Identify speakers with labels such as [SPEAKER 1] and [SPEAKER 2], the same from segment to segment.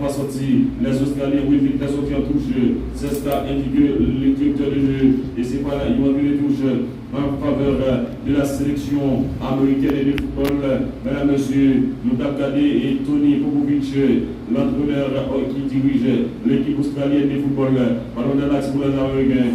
[SPEAKER 1] passe sortie. Les Australiens, Wilfried est sorti en touche. C'est ce qu'a indiqué le directeur de jeu. Et c'est pas là, ils vont les touches en faveur de la sélection américaine de football. Mesdames, Messieurs, nous avons regardé et Tony Popovic, l'entraîneur qui dirige l'équipe australienne de football. Ballon de l'axe pour les Américains.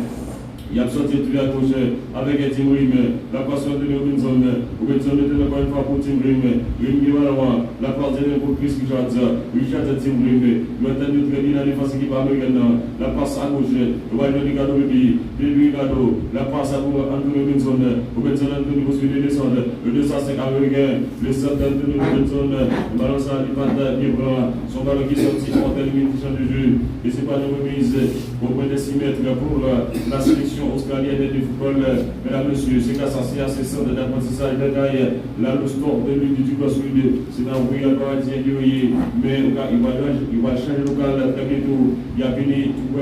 [SPEAKER 1] Il a sorti tout à gauche avec Tim Rim, la passion de Robinson. Robinson était encore une fois pour Tim Rim. Rim qui va loin, la passe de pour Chris Richards. Richards et Tim Rim. Il a entendu très bien la défense équipe américaine. La passe à gauche, le Wayne Ricardo Baby, Ricardo, la passe à pour Anthony Robinson. Robinson Anthony pour suivre les descentes. Le 205 américain, le centre Anthony Robinson. Le ballon ça, il passe libre. Son ballon qui sortit pour terminer le champ de jeu. Et c'est pas une remise au point de 6 mètres pour la sélection australienne de football. Mesdames, Messieurs, c'est grâce à ces centres d'apprentissage de taille. Là, le sport de l'île du Sud, c'est dans le Royal Paradis, mais il va changer local très bientôt. Il a fini tout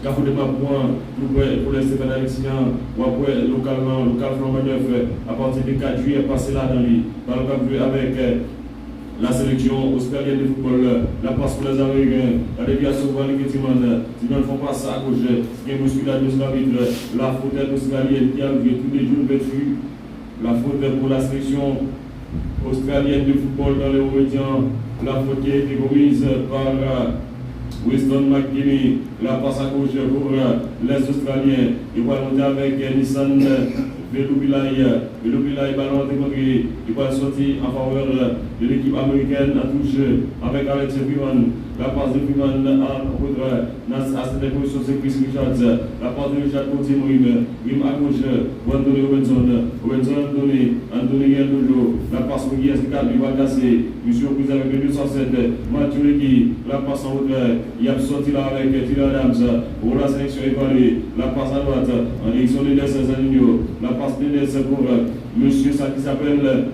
[SPEAKER 1] Cafou de Mapouan, pour les Stéphane Alexian, ou après localement, local Flambant Neuf, à partir du 4 juillet, passé là dans lui. Par le cap avec la sélection australienne de football, la passe pour les Américains, la déviation pour les Timon font passer à gauche, il y a bousculade de l'arbitre, la faute australienne qui a joué tous les jours vêtus, la faute pour la sélection australienne de football dans les médias, la faute qui a été commise par Winston McKinney, la passe à gauche pour les Australiens, il va monter avec Nissan Veloubilay, ballon décontré, il va sortir en faveur de l'équipe américaine à touche avec Alex Freeman. La passe de Freeman à cette position, c'est Chris Richards. La passe de Richard pour Tim Rim. Rim à gauche, Anthony Robinson. Anthony Guerrero. La passe pour Guillaume Scott, il va casser. Monsieur prise avec le 207. Mathieu Lecky, la passe en retrait. Il a sorti là avec Tyler Adams pour la sélection étoilée. La passe à droite en direction de Zaninho. La passe de pour monsieur ça qui s'appelle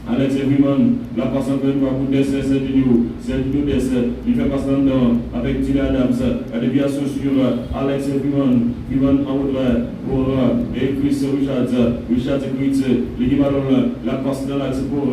[SPEAKER 1] Alex Freeman, la passe en train de pour Zaninho. Zaninho il fait passer dedans avec Tyler Adams. La déviation sur Alex Freeman. Freeman en retrait pour Chris Richards Chris, l'équipe ballon, la passe dans l'axe pour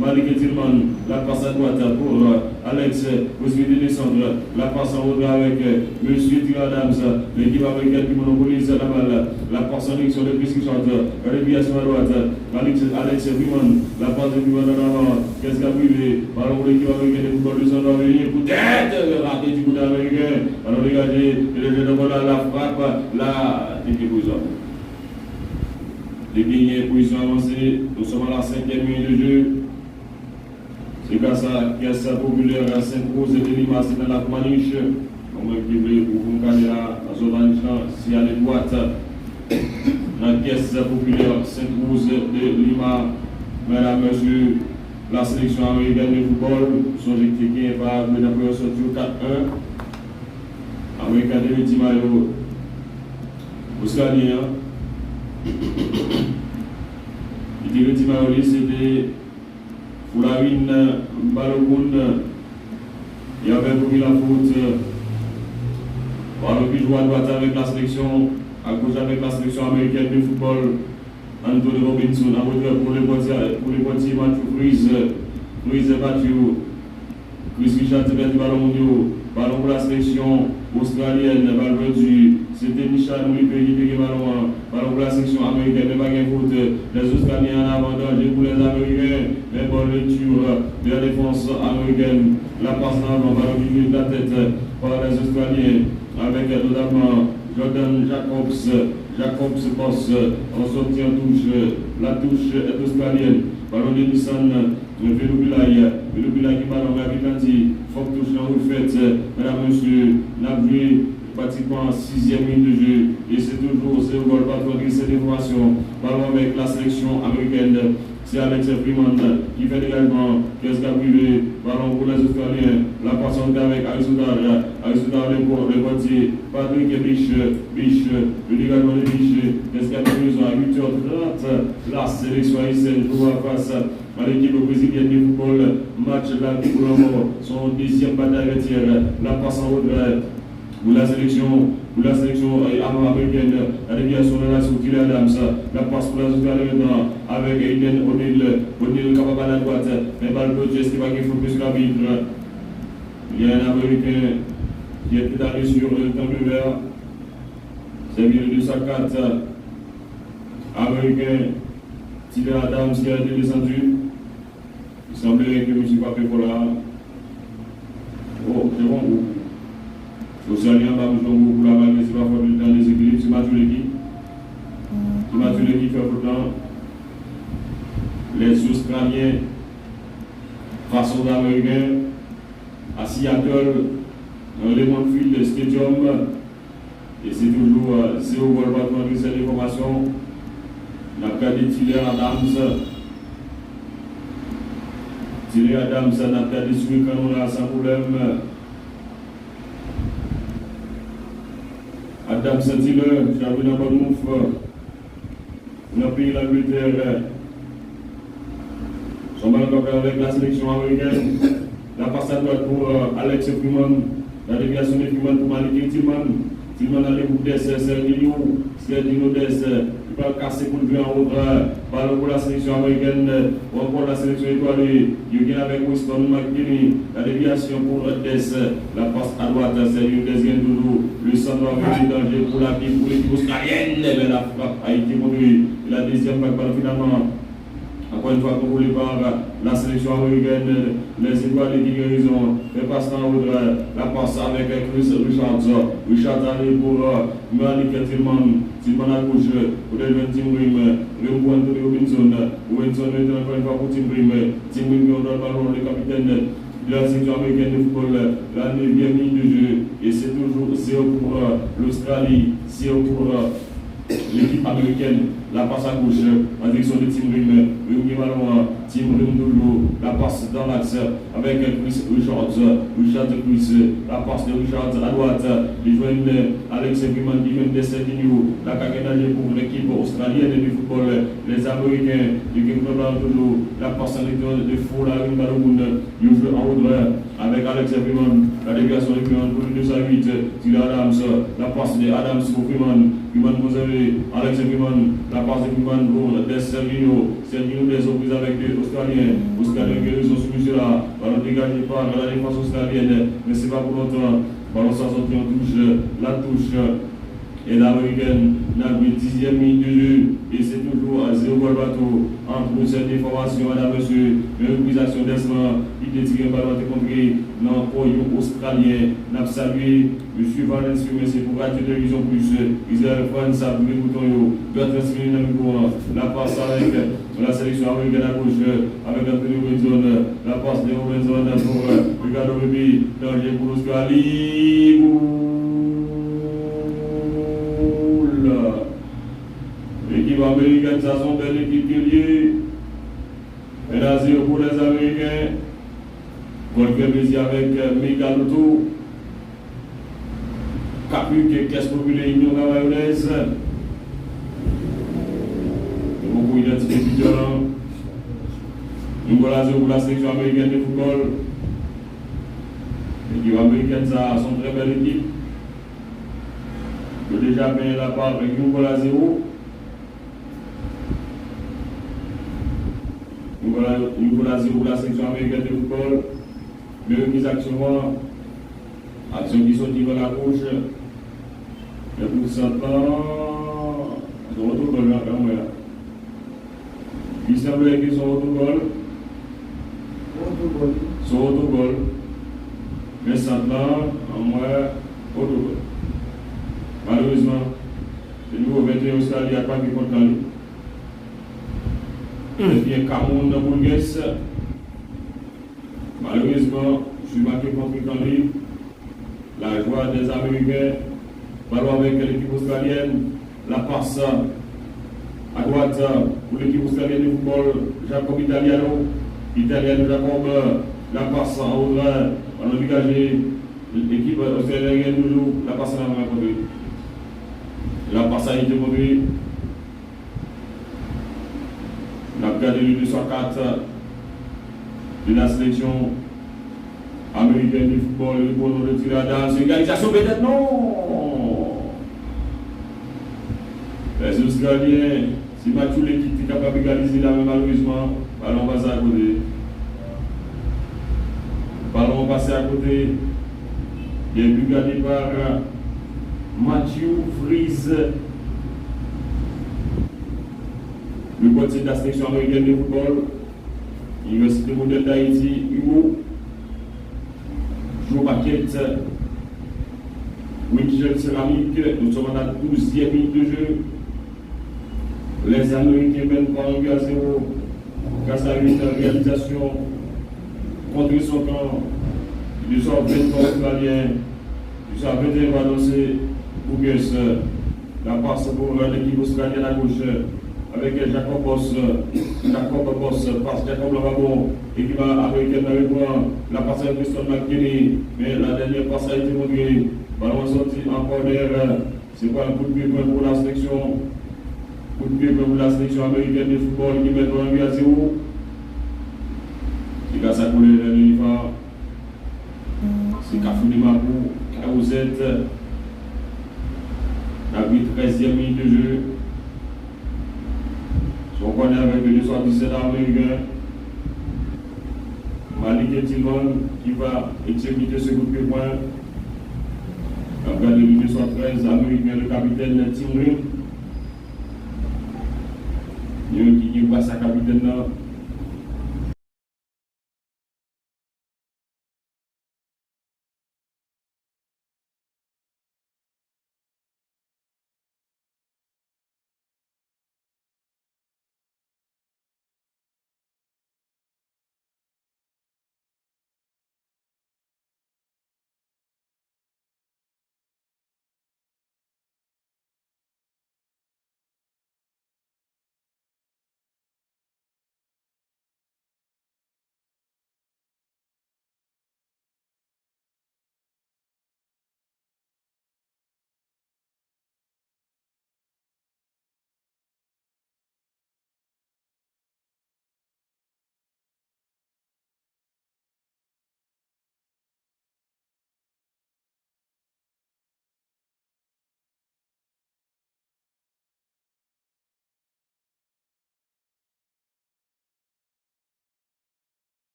[SPEAKER 1] Malik Tillman. La passe à droite pour Alex, possibilité de descendre. La passe en retrait avec monsieur Tyler Adams. L'équipe américaine qui monopolise la balle. La passe en direction de Chris Richards. La déviation à droite. Alex Freeman. La passe de Freeman en avant. Qu'est-ce qu'a privé? Ballon pour l'équipe américaine de football du centre venir. Peut-être raté du coup d'américain. Alors regardez, le jeu de balle, la frappe, la position. Les dernières positions avancées, nous sommes à la 5e minute de jeu. C'est grâce à la caisse populaire à Saint-Rose de Lima, c'est dans la Maniche. Comme vous voulez, vous regardez là, la zone Maniche, si elle est droite, la caisse populaire Saint-Rose de Lima, mesdames, messieurs, la sélection américaine de football, son équipe qui est par le d'après sorti au 4-1. Américain de Timayo, Australien. Il dit que Timayo, c'était Foulawine Balogun. Il avait commis la faute par le qui joue à droite avec la sélection, à gauche avec la sélection américaine de football. Anthony Robinson a voté pour les petits Matthew Freeze Matthew. Chris Richard perd du ballon mondial. Ballon pour la sélection australienne, ballon perdu. C'était Michel Moulipe qui perd le ballon. Ballon pour la sélection américaine, mais pas de faute. Les Australiens en avant danger pour les Américains. Mais bonne lecture de la défense américaine. La passe en avant, ballon qui vient de la tête par les Australiens. Avec notamment Jordan Jacobs passe en sortie en touche. La touche est australienne. Ballon de Nissan, Veloubilay qui ballon avec Kanti. Faut que touche en refait. Mesdames, messieurs, n'a vu pratiquement 6e minute de jeu. Et c'est toujours ce goal patron qui cette information. Ballon avec la sélection américaine. C'est Alex Freeman qui fait dégagement. Qu'est-ce qu'a privé? Ballon pour les Australiens. La passe avec Arizona le portier. Patrick Biche, le dégagement de Biche. Qu'est-ce qu'a privé à 8h30? La sélection haïtienne joue face à l'équipe brésilienne de football. Match de la pour la mort. Son 10e bataille retire. La passe en retrait. Pour la sélection américaine, la déviation de la Tyler Adams, la passe pour la Australienne avec Aiden O'Neill capable à la droite, mais balle de geste qui va qu'il faut plus l'arbitre. Il y a un Américain qui est allé sur le temple vert. C'est le 204 Américain, Tyler Adams qui a été descendu. Il semblerait que M. Papé Pola. Oh, c'est bon groupe. Socialien, pour la balle, c'est pas fort dans les équilibres, c'est Mathieu l'équipe. C'est Mathieu l'équipe fait pourtant. Les Australiens face aux Américains à Seattle, dans le Lemon Field Stadium. Et c'est toujours c'est au Wolverhampton qui cette information. On a regardé Tyler Adams. Tyler Adams n'a pas déçu quand on a sans problème. Adams Tyler, j'avais un bon move. On a payé l'Angleterre. Son ballon avec la sélection américaine. La passe à droite pour Alex Freeman. La déviation de Freeman pour Malik Tillman. Tillman a les bouts d'essai, Sergio Dess. Il va casser pour le en haut. Ballon pour la sélection américaine. Ou encore la sélection étoilée. Il vient avec Winston McKinney. La déviation pour Dess. La passe à droite, Sergio Dess vient toujours. Le centre va venir danger pour l'équipe australienne. Mais la frappe a été conduite. La deuxième balle finalement. Encore une fois, contrôlé par la sélection américaine, les étoiles qui guérison, fait passer en haut la passe avec Chris Richards. Richards allé pour Malik Tillman. Tillman à gauche, pour le Tim Brim, Rim pour Anthony Robinson. Robinson est encore une fois pour Tim Brim. Tim Brim qui donne le ballon, le capitaine de la sélection américaine de football, la 9e ligne de jeu. Et c'est toujours 0 pour l'Australie, 0 pour l'équipe américaine. La passe à gauche en direction de Tim Brim. Tim Brim la passe dans l'axe avec Chris Richards. La passe de Richards à droite. Il joignent Alex Freeman qui vient de Saint-Denis. La caguenage pour l'équipe australienne du football. Les Américains, l'équipe toujours. La passe en direction de Foula Balogun. Il joue en haut avec Alex Freeman. La déviation de Freeman pour le 208. Tyler Adams. La passe de Adams pour Freeman. Freeman vous avez Alex Freeman. La passe de Freeman pour Sergio Dess prises avec les Australiens. Australiens qui sont soumis là. Ballon dégagé par la défense australienne. Mais ce n'est pas pour longtemps. Ballon s'en sorti en touche. La touche. Et l'américaine n'a plus 10e minute de jeu. Et c'est toujours à 0 bateau. Entre cette information, madame, monsieur, l'utilisation d'Esma, il est tiré un ballon de contrée dans le pays australien. N'a pas salué M. Valens, merci pour Radio Télévision Plus. Israël France, a pris le bouton, doit transférer dans le courant. La passe avec la sélection américaine à gauche, avec Anthony Robinson. La passe de Robinson pour Ricardo Pepi, danger pour l'Australie. L'équipe américaine, ça sont belle équipe qui est liée. Et là, 0 pour les Américains. Golf plaisir avec Miguel Lotto. Capu qui est caisse populaire Union Gamayonaise. Beaucoup d'identités violentes. Nous voilà 0 pour la sélection américaine de football. L'équipe américaine, ça sont très belle équipe. Il a déjà payé la part avec nous voilà 0. Nous voilà 0 pour la section américaine de football. Mais les actions qui sont vers la gauche. Et pour ça, ils sont autogol là. Il semblait qu'ils sont autogol. Ils sont autogol. Mais ça là, en moins, autogol. Malheureusement, le nouveau 21 Australie n'a pas pu contre lui. Et bien, Cameroun dans Bourguès. Malheureusement, je suis marqué contre lui. La joie des Américains. Ballon avec l'équipe australienne. La passe à droite pour l'équipe australienne de football. Jacob Italiano. Jacob. La passe en haut. On a dégagé l'équipe australienne toujours. La passe à la main contre lui. La passe a été conduite. On a regardé le 204 de la sélection américaine du football, le bon de Tyler Adams. Égalisation peut-être non. Les Australiens, c'est pas toute l'équipe qui est capable d'égaliser là, mais malheureusement, ballon va à côté. Ballon passé à côté. Il est but gagné par Mathieu Fries. Le côté de la sélection américaine de football. Université modèle d'Haïti, Hugo. Joe Paquette. Winchell Céramique. Nous sommes à la 12e minute de jeu. Les Américains mènent par 1-0 grâce à une réalisation contre son camp. Du sort 23 australien. Du sort 21 va lancer Bougues. La passe pour l'équipe australienne à gauche avec Jacob Boss. Jacob Boss passe Jacob Lavabo. Équipe américaine avec moi. La passe à Christian McKinney. Mais la dernière passe a été montrée. Ballon sorti en corner. C'est pas un coup de pied pour la sélection. Coup de pied pour la sélection américaine de football qui met 1-0. Qui va s'accouler dans l'uniforme. C'est Kafouni Mabou, Kaouzet. La 13e minute de jeu. Son corner avec le 217 américain. Malik Etilman qui va exécuter ce coup de pied point. Regardez le 213 américain, le capitaine Tim Ring. Il qui passe à capitaine là.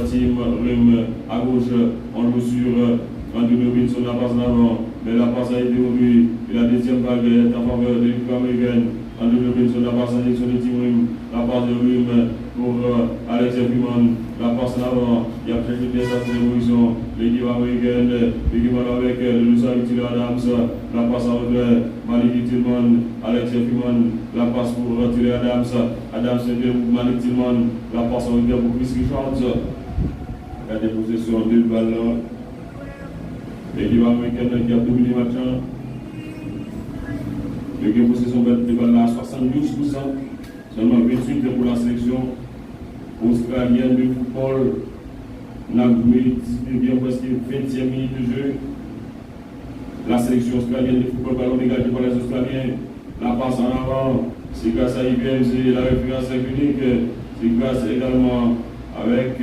[SPEAKER 1] Team Rim à gauche, on joue sur Anthony Robinson, la passe en avant, mais la passe a été ouverte. Et la deuxième vague est en faveur de l'équipe américaine. Anthony Robinson, la passe en direction de Team Rim, la passe de Rim pour Alex Freeman, la passe en avant. Il y a peut-être des sens d'évolution. L'équipe américaine, l'équipe avec le Louis Adams, la passe en retrait, Malik Tillman, Alex Freeman, la passe pour Tilly Adams, Adams pour Malik Tillman, la passe en retrait pour Chris Richards. Il y a des possessions de balles. L'équipe américaine qui a dominé le match. L'équipe possession de balles à 72%, seulement 28% pour la sélection australienne de football. On a joué bien presque 20e minute de jeu. La sélection australienne de football, ballon dégagé par les Australiens. La passe en avant, c'est grâce à IBMC, la référence unique. C'est grâce également avec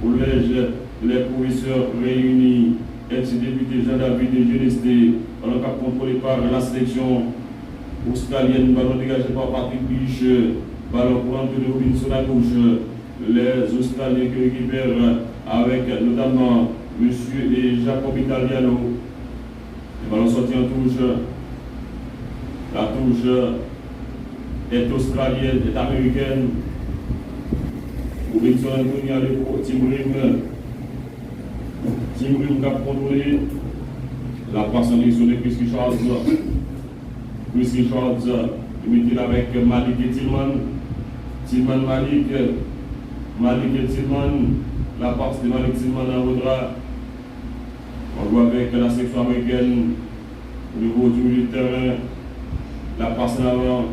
[SPEAKER 1] collège les professeurs réunis, ex-député Jean-David de Genesté, ballon contrôlé par la sélection australienne, ballon dégagé par Patrick Biche, ballon pour Anthony Robinson à gauche. Les Australiens qui récupèrent avec notamment M. et Jacob Italiano. Le ballon sorti en touche. La touche est australienne, est américaine. Robinson Anthony à l'époque, Team Rim. Team Rim qui a contrôlé la passe en direction de Chris Richards. Chris Richards, il met avec Malik et Tillman. Tillman Malik. Malik et Tillman, la passe de Malik Tillman en retrait. On voit avec la section américaine, au niveau du milieu de terrain, la passe en avant.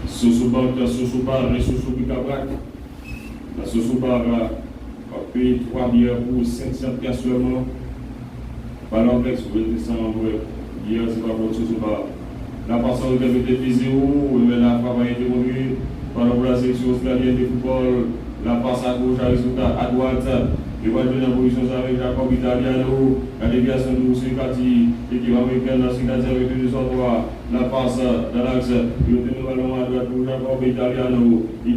[SPEAKER 1] Sosobar et Soso Bicabrak. La Sosobar a payé 3 billets pour 500 piastres seulement. Ballon avec, vous pouvez descendre, hier c'est pas pour Sosobar. La passe en retrait était 0, mais la frappe a été revenue. Pendant la sélection australienne de football, la passe à gauche, à droite, il va jouer en position avec Jacob Italiano, la déviation de Moussé Kati, l'équipe américaine dans ce cas avec 203, la passe dans l'axe, il a tenu le ballon à droite pour Jacob Italiano qui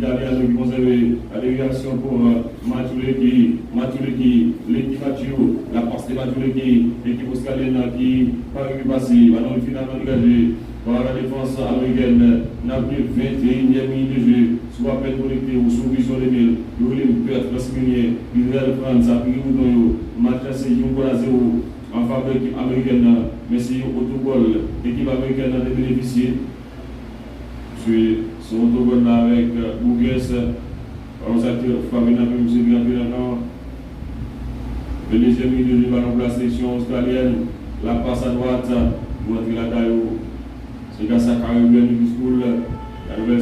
[SPEAKER 1] conserve la déviation pour Matuleki, l'équipe Mathieu, la passe de Matuleki, l'équipe australienne qui pas passé, ballon finalement dégagé. Par la défense américaine, n'a plus 21e minute de jeu, soit à peine connecté ou sous vision de mille. Il voulait perdre Transminier, Israël France, a pris Bouton, match à 6 à 0 en faveur de l'équipe américaine. Mais si autogol, l'équipe américaine a bénéficié. Puis son autogol là avec Bouguès, on s'est Fabien avec M. Grand. Le deuxième minute de jeu, ballon pour la sélection australienne, la passe à droite, pour entrer la taille. C'est grâce à Caribbean School, la nouvelle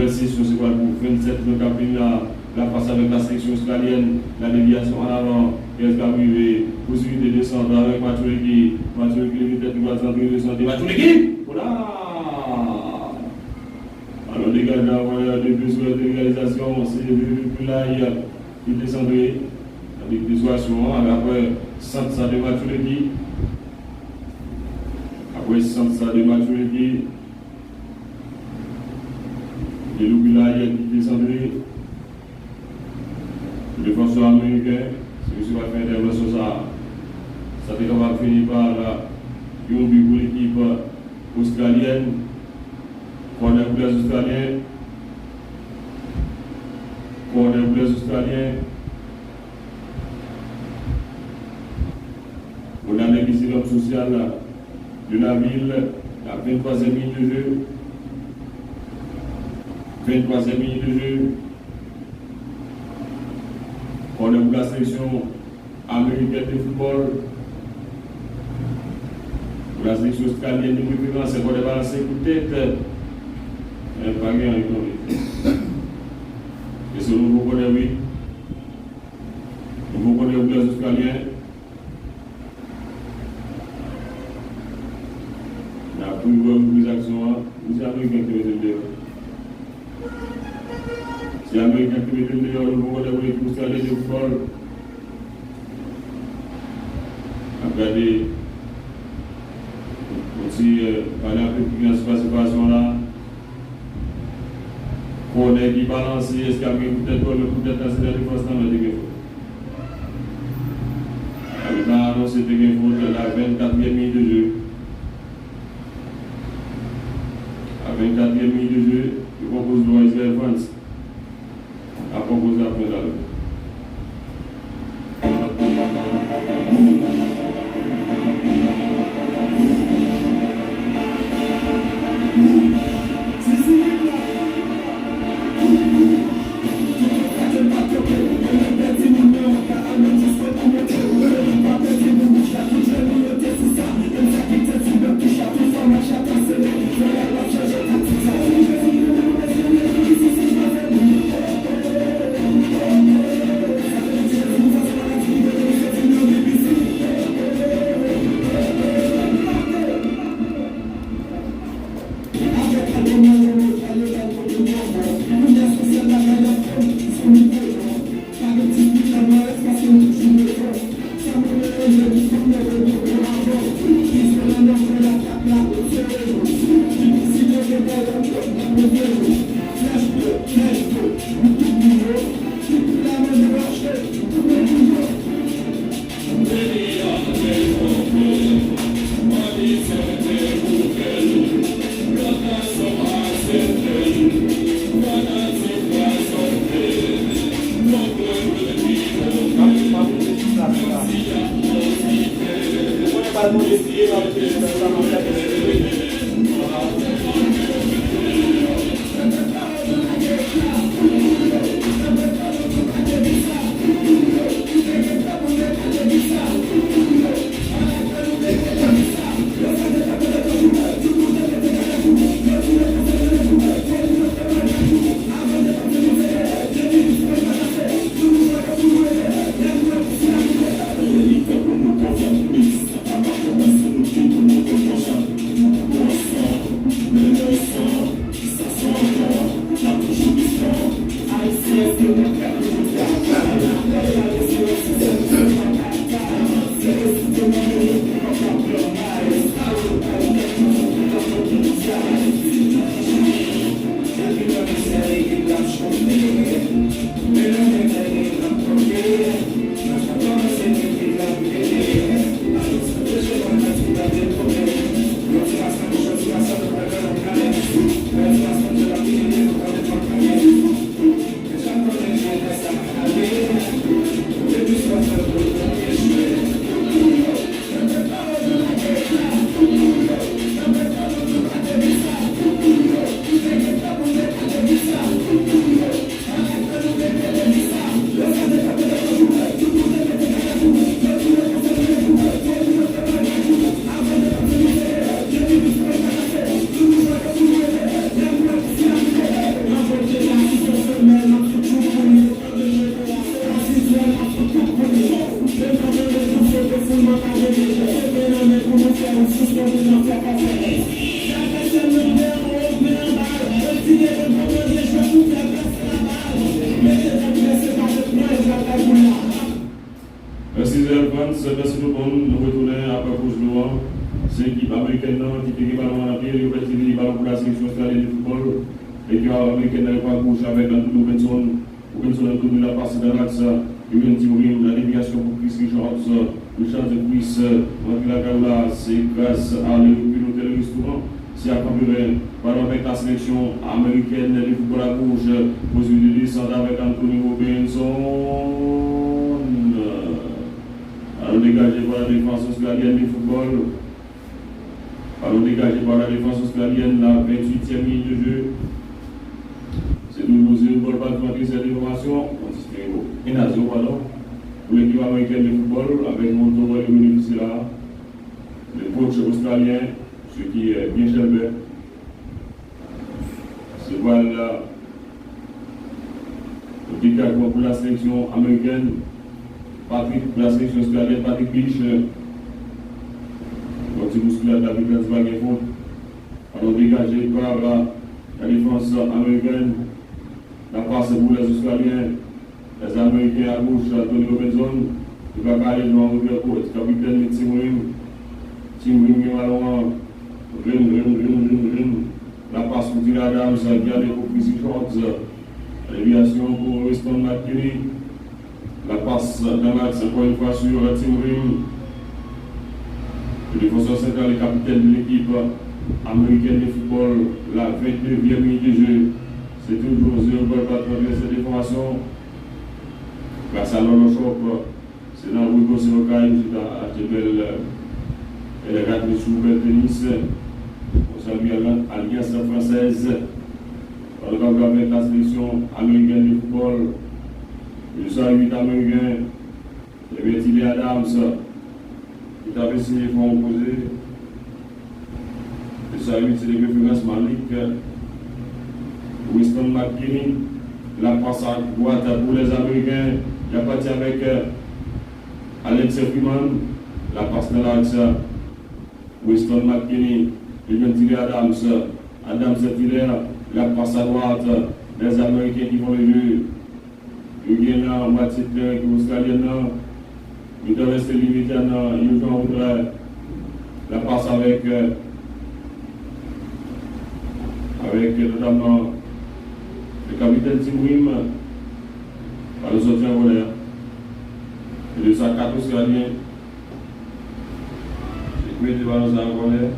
[SPEAKER 1] session c'est quoi pour 27 de Capilla, la passe avec la sélection australienne, la déviation en avant, qu'est-ce qui a arrivé, possibilité de descendre avec Matuleki, peut-être qu'il va descendre de descendre, Matuleki, voilà. Alors dégage là, depuis sur la légalisation, c'est depuis là, il descendrait, avec des oiseaux, après, centre ça de Matuleki. Après, sans ça de maturité, et l'oubliage qui descendrait, le défenseur américain, c'est ce qui va faire intervention ça fait qu'on va finir par un but pour l'équipe australienne, corner pour les Australiens, on a un ici l'homme social de la ville, la 23e minute de jeu. 23e minute de jeu. On est pour la sélection américaine de football. Pour la sélection australienne de préférence, c'est pour les balancer coup de tête. Pas rien, et c'est le nouveau connaît, oui. Le nouveau connaît les Australiens. Pour les actions, c'est Américain qui met le dehors. C'est Américain qui met le dehors, le nouveau de l'équipe australienne de football. Regardez, aussi, parler un peu plus de cette participation là. On est qui balancé, est-ce qu'il y a peut-être la défense dans le dégât. On a annoncé dégât la 24e minute de jeu. À 24e minute de jeu, il propose de Israël France. À proposer après la merci tout le monde. Nous retournons après pour jouer. C'est l'équipe américaine qui fait le ballon en pied, qui fait le ballon pour la sélection australienne de football. Et puis l'américaine n'a pas bouche avec Andrew Benson. Benson a tourné la passe dans l'axe. Il vient de la déviation pour Chris Richards. Le chant de Chris, c'est grâce à l'hôtel et restaurant. C'est accompagné avec la sélection américaine de football à gauche. Possibilité de descendre avec Anthony Robinson. Alors dégagé par la défense australienne du football. Alors dégagé par la défense australienne, la 28e minute de jeu. C'est nous une bonne balle pour cette information. Une nation, pardon. Pour l'équipe américaine de football, avec Montoro et Dominique là. Le coach australien, ce qui est bien Shelby. C'est voilà. Le dégagement pour la sélection américaine. Patrick, la sélection australienne, Patrick Beach. Donc, c'est musculaire de la défense Baguette. Alors, dégagé par la défense américaine. La passe pour les Australiens. Les Américains à gauche, Tony Robinson. Il va aller jouer en revers pour le capitaine de Tim Rim. Tim Rim, il va loin. La passe pour Gentile Adams, Gardé pour Chrissy Shorts, l'éviation pour Weston McKinney, la passe dans l'axe encore une fois sur Tim Ring, le défenseur central et capitaine de l'équipe américaine de football, la 29e minute de jeu. C'est toujours 0 goal par cette information. Grâce à Lolo Shop, c'est dans Rico Sénocaï, c'est à Tebel, elle est ratée sous le tennis. On salue l'Alliance française. On va avec la sélection américaine de football. Le 108 américain, le Betty Adams, qui avait signé pour opposer. Le 108, c'est les références Malik. Weston McKinney, la passe à droite pour les Américains. Il a parti avec Alex Freeman, la passe dans l'axe. Weston McKinney, le Gentil Adams, Adams Tiller, la passe à droite. Les Américains qui vont le jeu. Il y a un moitié de terrain qui est australien. Il doit rester limité à la passe avec notamment le capitaine Timouim par le sortir en voleur. Et de sa carte australien. J'ai créé des ballons en voleur.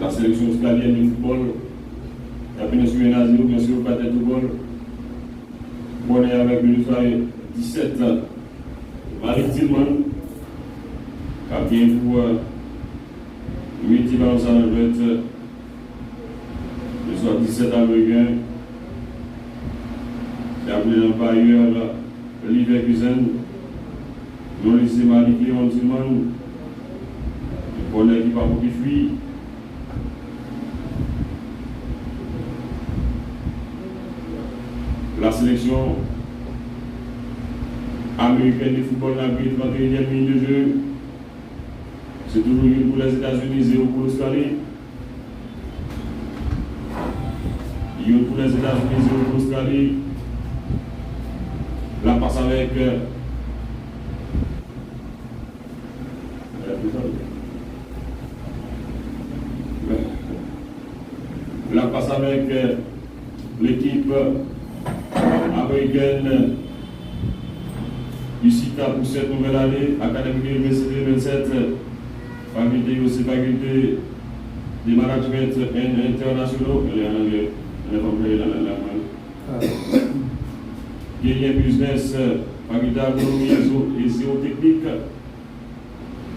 [SPEAKER 1] La sélection australienne de football. La péninsule Nazio, bien sûr, pas de football. On est avec le 17. Marie Tillman. Capitaine pour 8 ballons en voleur. Le soir 17 américain. C'est appelé l'Empire Leverkusen. Nous laissons Marie Clément Tillman. Pour l'équipe à qui fuit. La sélection américaine de football n'a pris 31e minute de jeu. C'est toujours une pour les États-Unis, 0 pour l'Australie. Une pour les États-Unis, 0 pour l'Australie. La passe avec l'équipe américaine du CITA pour cette nouvelle année, Académie de l'Université 27, faculté aussi faculté des management internationaux, elle est en anglais, elle est compris dans la langue. Guerrier business, faculté d'agronomie et géotechnique,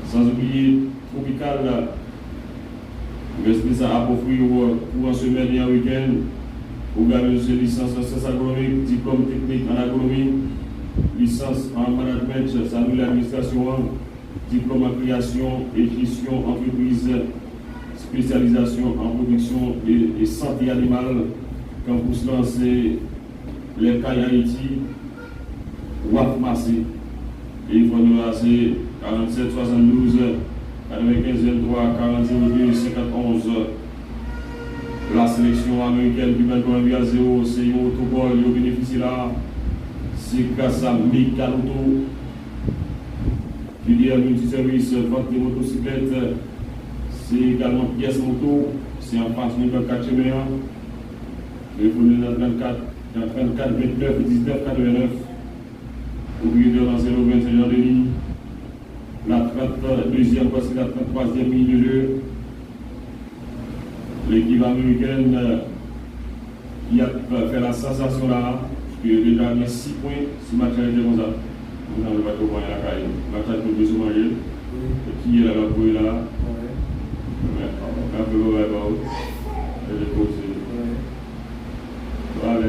[SPEAKER 1] sans oublier tropical, rester ça à offrir pour en semaine et un week-end. Pour gagner une licence en sciences agronomiques, diplôme technique en agronomie, licence en management, ça nous l'administration, diplôme en création et gestion entreprise, spécialisation en production et santé animale, campus lancé, les cas Haïti, WAF Massé, et il faut nous lancer 47 72 95 23 40 02 51. La sélection américaine du 21 à 0, c'est un autobol, il bénéficie là. C'est grâce à Mikaluto, filière multiservice, vente de motocyclettes. C'est également pièce moto, c'est en face de 4 chemins. Téléphone dans 34 29 19 89. Oubliez de lancer le 25 ans de ligne. La 32e, parce que la 33e ligne de jeu. L'équipe américaine qui a fait la sensation là, qui a déjà mis 6 points, si le match a été comme ça. On a le bateau pour la caille. Le match a été plus ou moins. Qui est là pour là? Un peu de bateau. Et le côté. Voilà,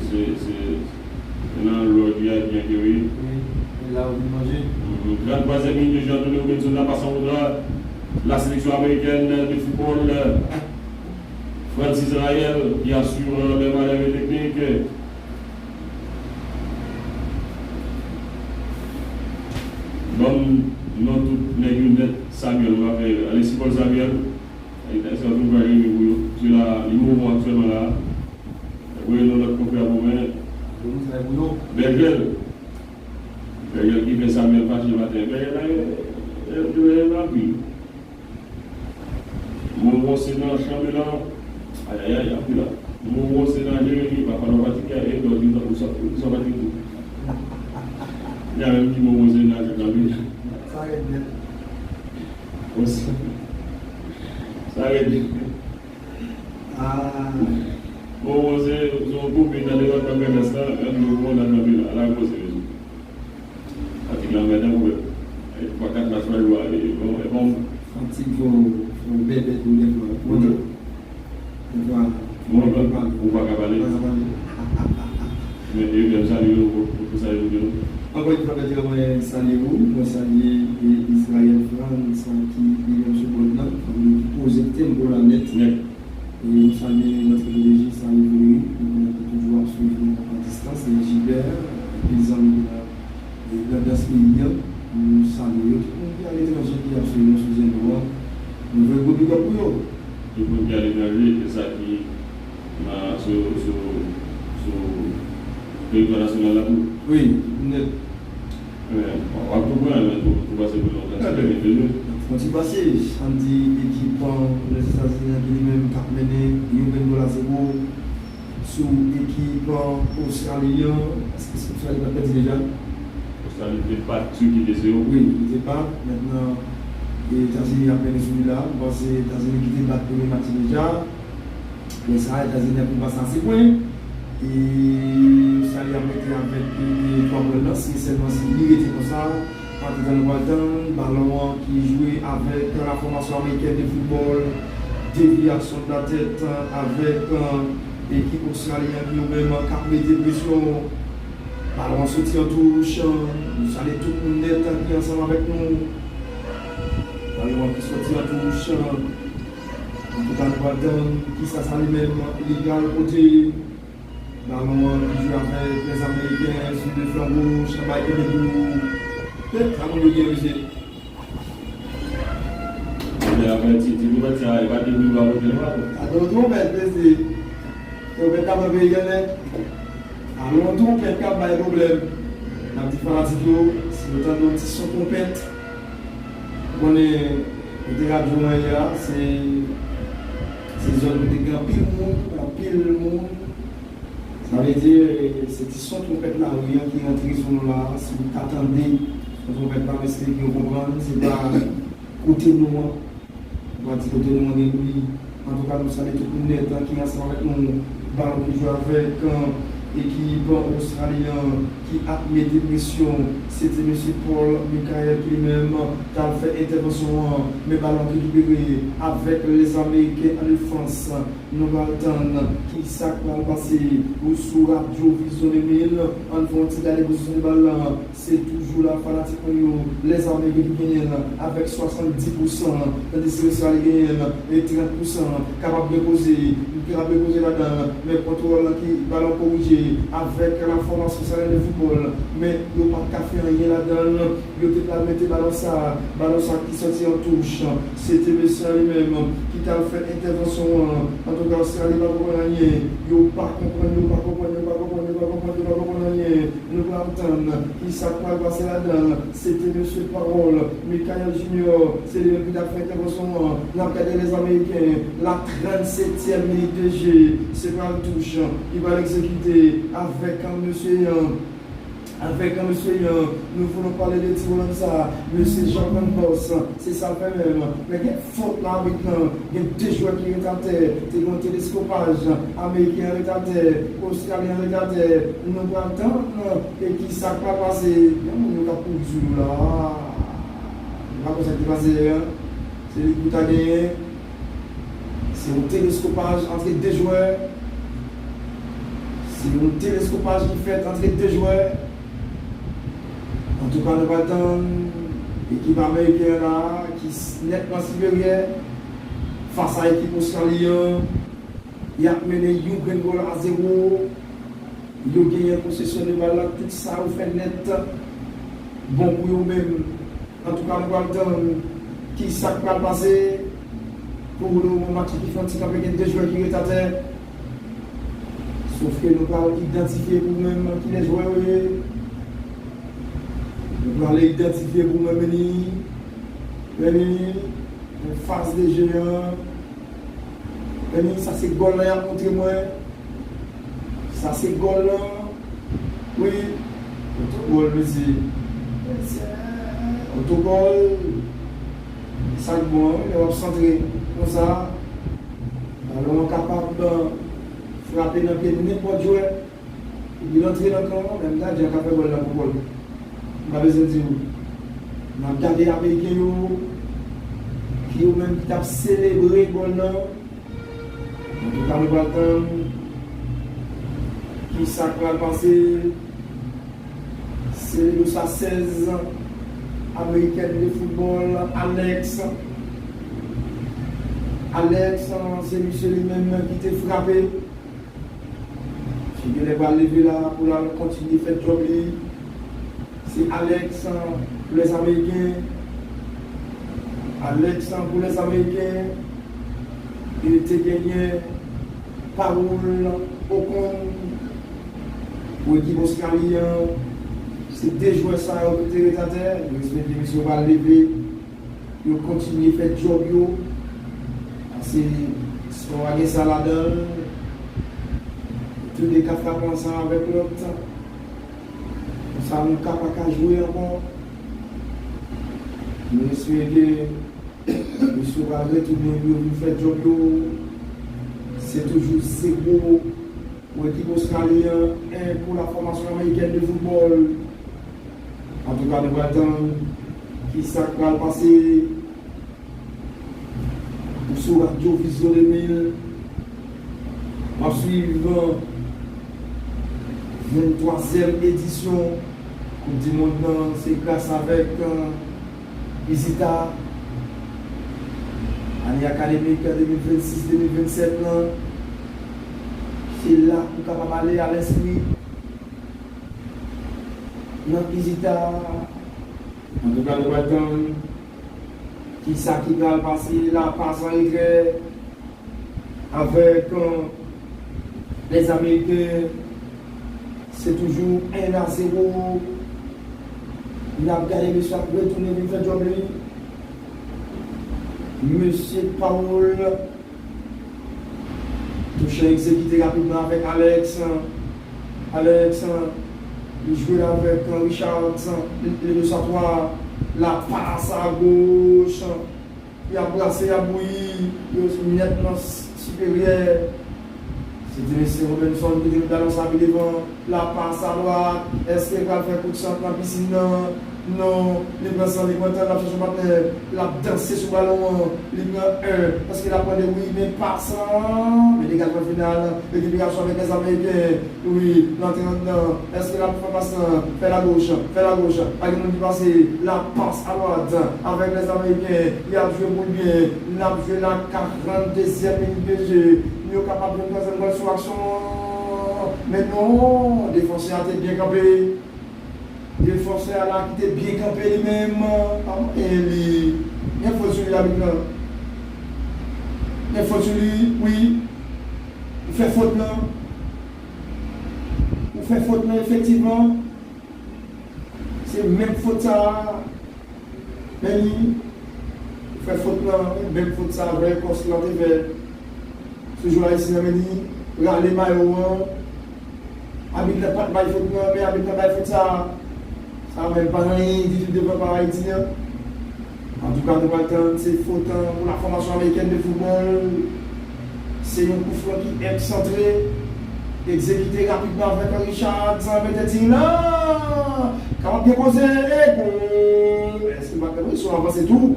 [SPEAKER 1] c'est un lot qui a bien guéri.
[SPEAKER 2] Là où vous mangez.
[SPEAKER 1] La troisième ligne de jeu de Robinson, la passe en droit. La sélection américaine de football, Francis Israël, qui assure les manœuvres techniques. Comme nous toutes les lunettes, Samuel va faire. Allez, c'est Paul Samuel. Il est sur le mouvement actuellement là. Oui, nous notre confrère Romain. Bergel qui fait Samuel Pache le matin. Bergel, Je vais rapide. Mon Sénat, chambellan, aïe aïe, après là. Mon Sénat, Jérémy, papa, on va dire qu'il y a un autre, ils sont pas du tout. Il y a même qui mon Sénat, je l'ai
[SPEAKER 2] Ça arrête bien.
[SPEAKER 1] aussi. Ça arrête bien.
[SPEAKER 2] Ah.
[SPEAKER 1] Bon, c'est un groupe qui est dans les autres campagnes, ça, un nouveau dans la ville, à la cause des réseaux. Avec la madame, il faut pas qu'elle fasse mal, et bon.
[SPEAKER 2] Quand il faut bébé tout les fois. Voilà.
[SPEAKER 1] Bon, on va parler. Mais il y a ça, pour ça,
[SPEAKER 2] encore une fois, je vais saluer vous, je salue Israël France qui est sur le plan, qui pose le thème pour la net. Et je salue notre PDG, salut vous, on peut toujours suivre à distance, et Gilbert, les amis de la Dasminia, nous saluons tout le monde qui est à l'étranger qui est absolument sous un droit. Nous voulons beaucoup de pour eux.
[SPEAKER 1] Tout le monde qui est à l'étranger, c'est ça qui m'a sur le territoire national là.
[SPEAKER 2] Oui, net.
[SPEAKER 1] On va comprendre pour passer pour l'autre.
[SPEAKER 2] Quand il passe, on dit équipe les États-Unis qui lui-même cap mené, il y a $0 sous équipe australien. Est-ce que c'est ça qu'il a perdu déjà?
[SPEAKER 1] Australie n'était pas sûr qu'il était zéro.
[SPEAKER 2] Oui, il n'était pas. Maintenant, les États-Unis ont perdu celui-là. Parce que les États-Unis qui étaient battus le match déjà. Mais ça, les États-Unis ont passé à 6 points. Et ça lui a été avec 3 points. C'est seulement si il était comme ça. Dans le ballon qui jouait avec la formation américaine de football, déviation de la tête avec l'équipe australienne qui nous même capté des pressions. Ballon sorti en touche, nous allons tout le monde qui est ensemble avec nous. Ballon qui sorti en touche. En tout cas, qui ça lui-même illégal côté. Ballon qui joue avec les Américains sur le flanc gauche, avec les loups. Mais
[SPEAKER 1] après, tu vas dire, il va devenir le roi.
[SPEAKER 2] alors, on va essayer. On va pas me payer. Alors, on va pas de problème. La différence, c'est le temps de son compète. On est radio là, c'est zone de grand pile monde. Ça veut dire, c'est son compète là, qui rentre sur nous là, si vous attendez. On ne peut pas rester qui comprendre, c'est pas côté nous, on va dire côté nous, on est lui. En tout cas, nous saluons tout le monde qui est ensemble avec nous, ballon qui joue avec équipe australienne qui a mis des pressions. C'était M. Paul Michael qui lui-même a fait intervention, mais ballon récupéré avec les Américains en défense. Nous allons attendre qui s'est passé ou sur Radio Vision 2000. En font il les positions de ballon. C'est toujours la fanatique pour nous. Les Américains qui gagnent avec 70%, tandis que les Australiens gagnent et 30%. Capable de poser là-dedans, mais contrôle qui ballon corrigé avec la formation salariale de football. Mais il n'y a pas de café rien là-dedans. Il n'y a pas de ballon ça qui sortit en touche. C'était le seul lui-même qui t'a fait intervention. En tout cas, si elle ne va pas rien, il ne va pas comprendre rien. Nous allons entendre qui s'appelle passer là-dedans. C'était M. Parole, Michael Junior, c'est lui qui a fait intervention. L'encadré les Américains, la 37e minute de jeu, c'est pas une touche. Il va l'exécuter avec un monsieur. Nous voulons parler de Tirolin ça, monsieur Jean-Claude Boss, c'est ça le fait même. Mais il y a faute là maintenant, il y a deux joueurs qui sont en terre, il y a un télescopage, américain est en terre, australien est en terre, nous allons attendre et qui ne savent pas passer. Il y a un peu de jour là, il n'y a pas de passer, c'est lui qui a gagné. C'est un télescopage entre deux joueurs. C'est un télescopage qui fait entre deux joueurs. En tout cas, nous attendons l'équipe américaine là, qui est nettement supérieure face à l'équipe australienne. Il a mené un goal à 0. Il a gagné une possession de balle, tout ça vous fait net. Bon pour eux-mêmes. En tout cas, nous attendons qui s'est passé pour le match qui fait un petit peu avec deux joueurs qui sont à terre. Sauf que nous allons identifier pour nous-mêmes qui les joueurs. Nous allons identifier pour nous-mêmes. une phase des géants. Ça c'est goal là, montrez-moi. Ça c'est goal là. Oui, autogol, monsieur. Autogol. Ça bon, on va centrer comme ça. Alors on est capable de frapper dans le pied de n'importe joueur. Il entre dans le camp, même là, j'ai capable de la football. On va besoin de dire. On a regardé les Américains qui ont même célébré le bol là. En tout cas, nous battons qui s'accroît à passer. C'est le 16 américaine de football, Alex. Alex, c'est monsieur lui-même qui t'a frappé. Je vais lever là pour continuer à faire le job. C'est Alex pour les Américains. Alex pour les Américains. Il était gagné Paul Ocon pour l'équipe australienne. C'est des joueurs ça au téléspectateur. J'espère que monsieur va lever. Il continue à faire le job. C'est on va gagner ça là-dedans. Tous les cas frappent ensemble avec l'autre. Ça nous capable de jouer encore. J'espère que monsieur va retourner pour faire le job. C'est toujours zéro pour l'équipe australienne et pour la formation américaine de football. En tout cas, nous allons attendre qui va passer sur Radio Vision 2000. On va suivre 23e édition Coupe du Monde. C'est classe avec Isita. Année académique 2026-2027. C'est là pour capable aller à l'esprit. Notre Isita. En tout cas, nous attendons qui ça qui va passer la passe en regret avec les Américains. C'est toujours 1-0. Il a gagné le choix pour retourner pour faire job. Monsieur Paul touché exécuté rapidement avec Alex. Alex, il joue avec Richard, le 203. La passe à gauche, il a placé à bouillir, il a nettement supérieur. C'est M. Robinson qui est dans sa devant, la passe à droite. Est-ce qu'il va faire coup de centre dans la piscine? Non, il va s'en aller, il va chercher son partenaire, il a dansé sur le ballon, il a 1, parce qu'il a pris oui, mais pas ça. Mais les gars, au final, l'équipe avec les Américains, oui, l'entraîneur dedans, est-ce qu'il a fait passer, fait la gauche, pas qu'il nous passe, la passe à droite, avec les Américains, il a joué muy bien, il a joué la 42e minute de jeu, il est capable de faire une bonne sur action, mais non, le défenseur a été bien campé. Le défenseur là qui était bien campé lui-même. Et il faut sur lui là maintenant. Il faut sur lui, oui. Il fait faute là. Il fait faute là, effectivement. C'est même faute ça. Mais il fait faute là, même faute ça, avec Consulat TV. Ce jour-là ici, il y a les maillots. Habite n'a pas de bail faute là, mais habite n'a pas de faute ça. Ça même pas rien du tout de Haïti. En tout cas, nous attendons ces fautes pour la formation américaine de football. C'est un coup franc qui est centré, exécuté rapidement avec Richard, sans mettre là. Quand bien posé, est-ce qu'il va faire position avancée tout?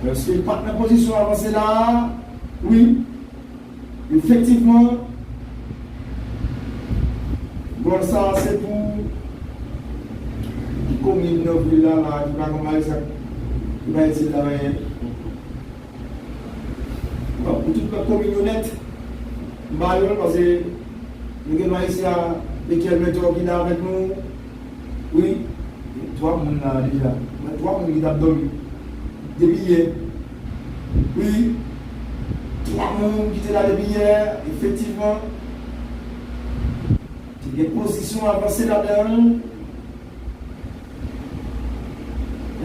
[SPEAKER 2] Est-ce qu'il va faire position avancée là? Oui, effectivement. Bon, ça c'est pour commune de ville là, qui va commencer ça, qui va essayer là. Bon, pour toute la commune honnête, parce que nous avons ici lesquels métro qui est avec nous. Oui, 3 personnes là déjà. 3 personnes qui ont dormi. Des billets. Oui, 3 personnes qui étaient là des billets, effectivement. Des positions avancées là-dedans.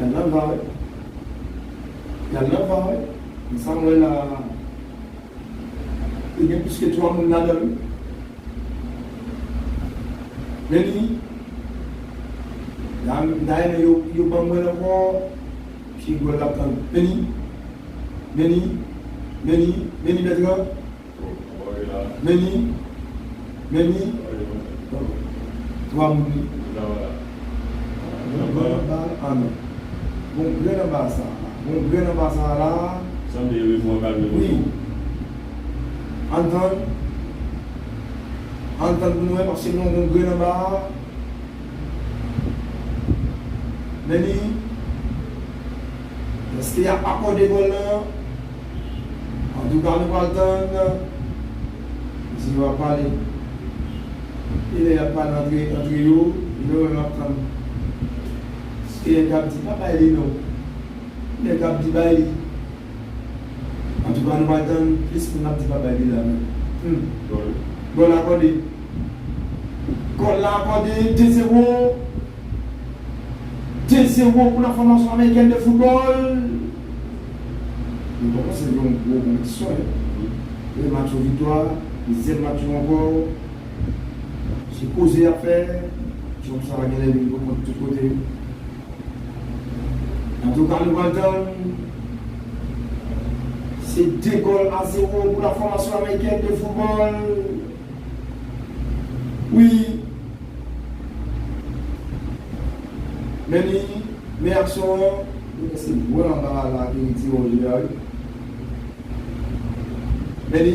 [SPEAKER 2] y a de l'envoi. Il y a de l'envoi. Il semble là. Il y a plus que 3 personnes là-dedans. Mais il y a pas mal encore qui veulent l'apprendre. Béni, Béni, Toi, mon bon, bien en bas ça. Bon, bien en bas ça là.
[SPEAKER 1] Ça me dit,
[SPEAKER 2] oui. Entendre nous parce que nous avons bien en bas. Béni, est-ce qu'il y a accordé de là? En tout cas, nous allons attendre. Il va parler. Il n'est pas entre eux, il va attendre. Il est capable de pas parler, non. Il est capable de parler. En tout cas, nous allons attendre plus qu'on n'a pas parlé là. Bon, l'accordé. Quand l'accordé, 2-0. 2-0 pour la formation américaine de football. Donc, c'est une grosse compétition. Le match de victoire, le deuxième match encore. C'est causé à faire. Je pense que ça va gagner de tous côtés. En tout cas, nous attendons. C'est 2 goals à 0 pour la formation américaine de football. Oui. Mais action, c'est bon dans la vérité aujourd'hui. Mais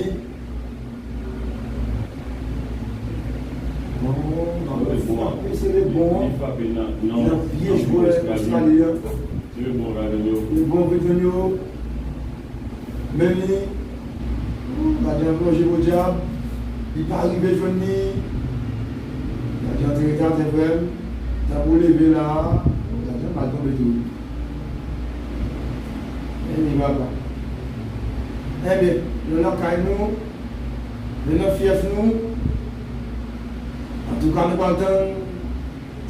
[SPEAKER 2] c'est bon. Il a bien joué australien. Le bon revenu. Mais il a bien plongé au diable. Il n'est pas arrivé journée. Il a bien tiré des vraies. Il a voulu lever là. Il a bien tombé tout. Et il va pas. Eh bien, nous avons nous, nous avons fief nous. En tout cas, nous attendons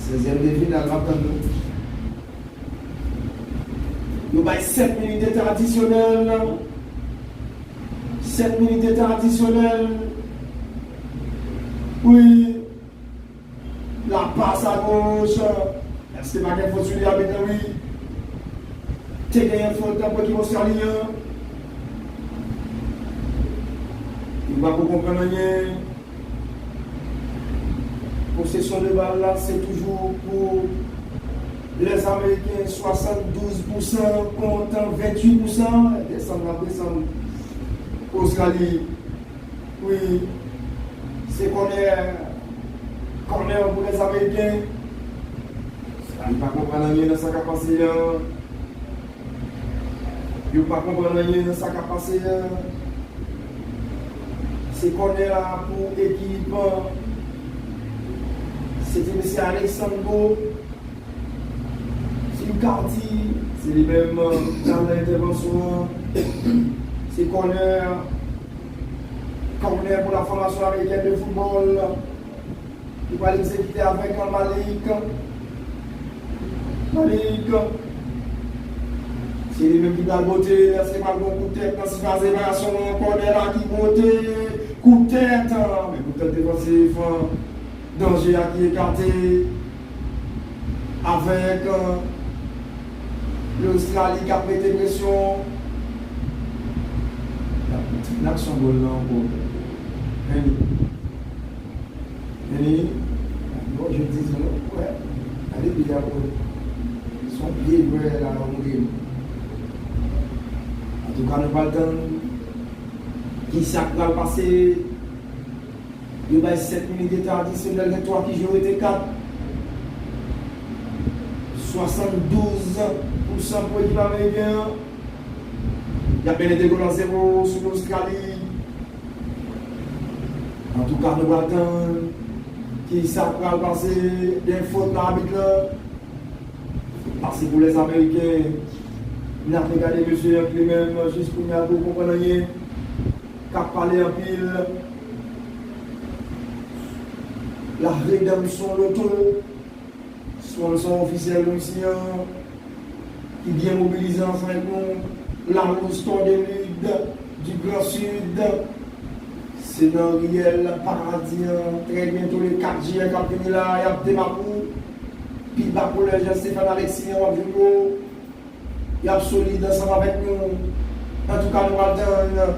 [SPEAKER 2] 16e de finale, nous attendons. Nous avons 7 minutes traditionnelles. 7 minutes traditionnelles. Oui. La passe à gauche. Est-ce que pas qu'il faut sur l'arbitre? Oui. Tu as gagné faute pour qu'il faut aller. Il va vous comprendre rien. Possession de balle là, c'est toujours pour les Américains 72% contre 28%. Descendre. Australie, oui, c'est corner pour les Américains. Il ne va pas comprendre rien dans sa capacité. Il ne va pas comprendre rien dans sa capacité. C'est corner là pour l'équipe. C'était M. Alexandre. C'est une carte. C'est les mêmes dans l'intervention. C'est corner pour la formation américaine de football. Il va l'exécuter avec un Malik. C'est lui même qui va voter. C'est pas le bon coup de tête dans cette phase d'évaluation. Corner là qui vote. Coup de tête. Mais coup de tête défensif. Danger à qui écarté. Avec l'Australie qui a prêté pression. L'action de l'an pour bon, je dis non, ouais, allez bien pour son pied vrai là en tout cas, nous pas le temps qui s'accroît passer. Il y a 7 minutes traditionnelles, les 3 qui jouent été 4. 72% pour l'équipe américaine. Il y a bien été goal à 0 sur l'Australie. En tout cas, nous attendons qui s'accroît passer des fautes d'arbitre. Parce que pour les Américains, il a regardé monsieur lui-même juste pour nous comprendre rien. Qu'a parlé en pile. La rédemption, l'auto, sponsor officiel aussi. qui vient mobiliser ensemble avec nous, la histoire de l'Ude, du Grand Sud, c'est dans Riel, Paradis, très bientôt les 4 juillet, quand il est là, il y a des mapous, puis par pour les gens, Stéphane Alexis, il y a solide ensemble avec nous. En tout cas, nous avons un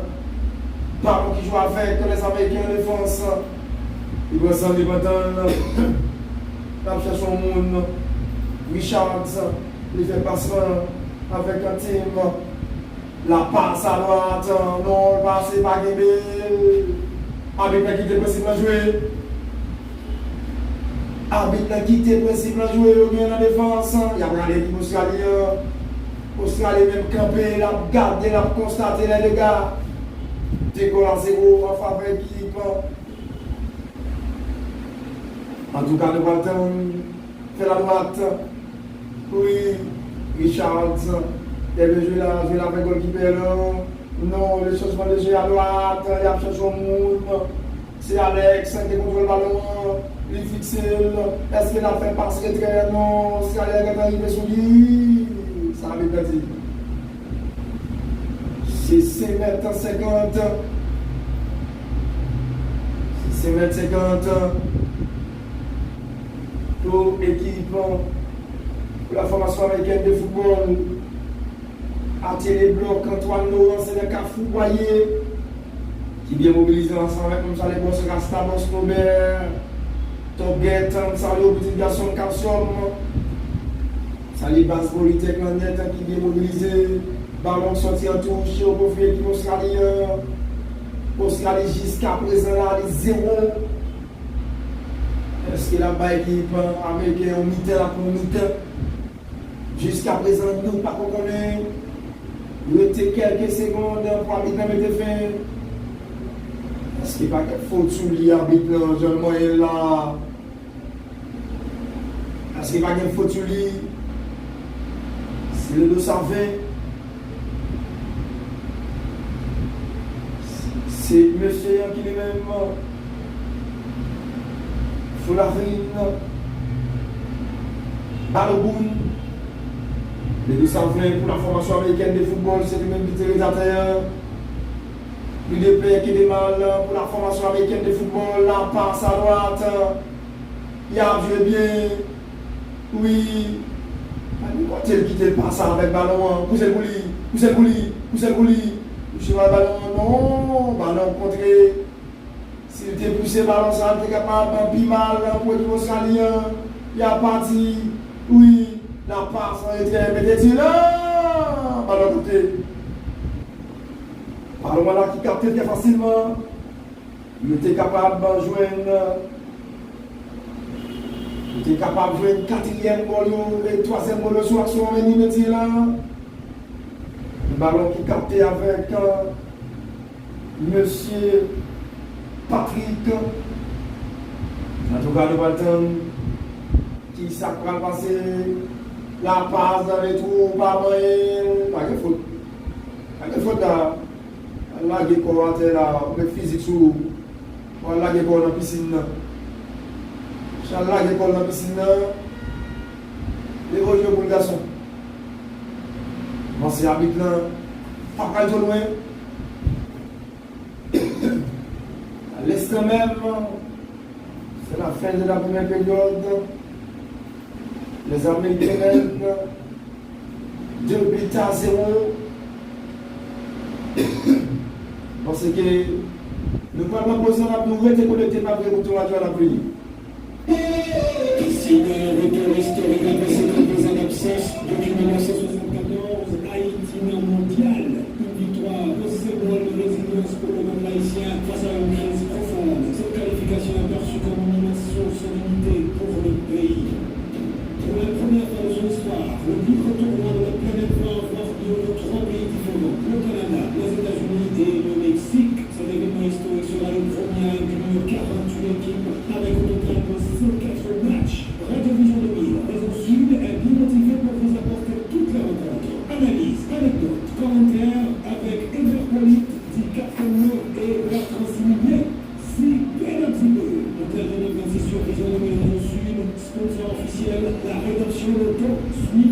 [SPEAKER 2] ballon qui joue avec les Américains en défense. Il va s'en débattre. Il cherche son monde. Richard, il fait passer avec un team. La passe à droite, non, le passe pas Gébé. Arbitre qui était possible à jouer. Arbitre qui était possible à jouer, il vient en défense. Il y a regardé l'équipe australienne. Australie même campé, il a gardé, il a constaté les dégâts. Décolle à 0 en faveur de l'équipe. En tout cas, nous allons faire la droite. Oui, Richard, il veut jouer là avec le goalkeeper. Non, le changement de jeu à droite, il y a cherché au monde. C'est Alex qui contrôle le ballon, il fixe. Est-ce qu'il a fait passer retrait? Non, c'est Alex qui est arrivé sur lui. Ça va bien dit. C'est 5 mètres 50. C'est 5 mètres 50. Pour l'équipe, pour la formation américaine de football. Atelier bloc, Antoine Laurent, c'est le cas foudroyé. Qui vient mobiliser ensemble avec nous, ça les boss Rastabos Robert, Top Get, ça les petits garçons de calcium. Ça les bases politiques qui vient mobiliser. Ballon sorti en touche au profil équipe australienne. Australie jusqu'à présent là, les 0. Est-ce que la bas équipe américaine au mi-temps pour mi-temps? Jusqu'à présent, nous ne pas connaître. Nous étions quelques secondes pour l'arbitre mettre fin. Est-ce qu'il n'y a pas de faute sur l'arbitre Jean Moyen là? Est-ce qu'il n'y a pas de faute sur lui? C'est le 220. C'est monsieur qui est même. Foularine. Balogun. Les 220 pour la formation américaine de football, c'est lui-même qui est réalisateur. L'UDP qui démarre pour la formation américaine de football, la passe à droite. Il a joué bien. Oui. Quand il quitte le passe avec le ballon, poussez le coulis. Je vois le ballon, non, ballon contré. S'il était poussé le ballon, ça était capable d'un plus mal pour le Australien. Il a parti. Oui. La passe en retrait, mettez-y là, ballon côté. Ballon là qui capte très facilement. Il était capable de joindre. Il était capable de jouer une 4e ballon et 3e ballon sur action, mettez là. Le ballon qui capté avec monsieur Patrick. En tout cas, le ballon qui s'apprend à passer. La passe dans les trous, pas de faute. Pas de faute là. Là, il y a là, le physique sous. Là, il y a dans la piscine. Là, il y a dans la piscine. Les gros jeux pour le garçon. Bon, c'est l'arbitre là. Pas qu'à loin. À l'instant même, c'est la fin de la première période. Les Américains, 2 buts à 0. Parce que nous ne pouvons pas poser la pluie, nous rester connectés par le retour à la pluie.
[SPEAKER 3] Ici, le retour historique après ces quelques années d'absence, depuis 1974, Haïti mondial. Une victoire au symbole de résilience pour le monde haïtien face à une crise profonde. Cette qualification est perçue comme une immense source d'unité pour le pays. Pour la première fois de son histoire, le plus grand tournoi de la planète va avoir lieu de 3 pays différents, le Canada, les États-Unis et le Mexique. Cet événement historique sera le premier à inclure 48 équipes avec au total de 104 matchs. Radio-Vision 2000, Réseau Sud est bien motivé pour vous apporter toutes les rencontres, analyses, anecdotes, commentaires avec Edouard Polite, dit Captain et Bertrand Simillet. Si bien un petit peu. Hôtel de 26 sur Vision 2000 Réseau Sud, sponsor officiel, la rédaction Loto, suivi